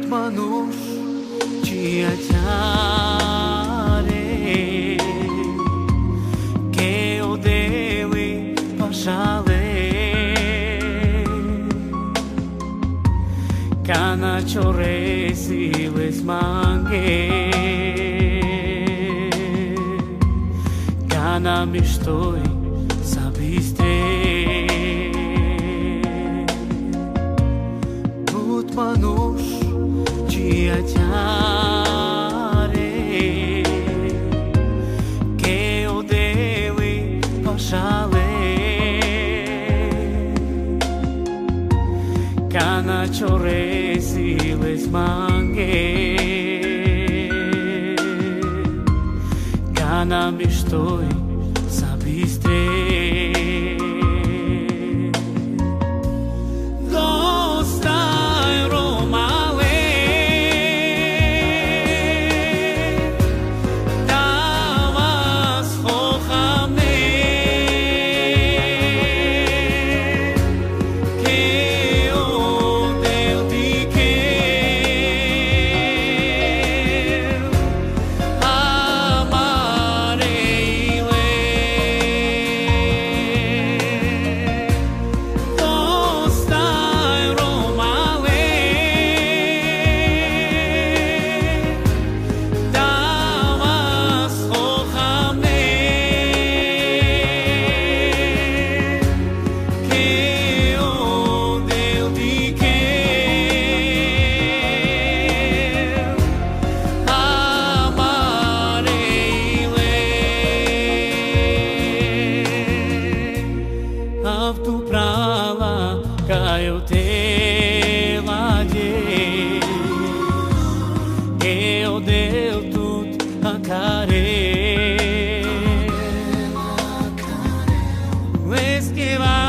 manuș ceea ce are che o devi pașale cana cioresi les mange cana miștoi sabiste put manuș ceea ce are che o devi pașale cana cioresi les mange cana miștoi sabiste tu prava ca eu te lade eu deu tut a care les que va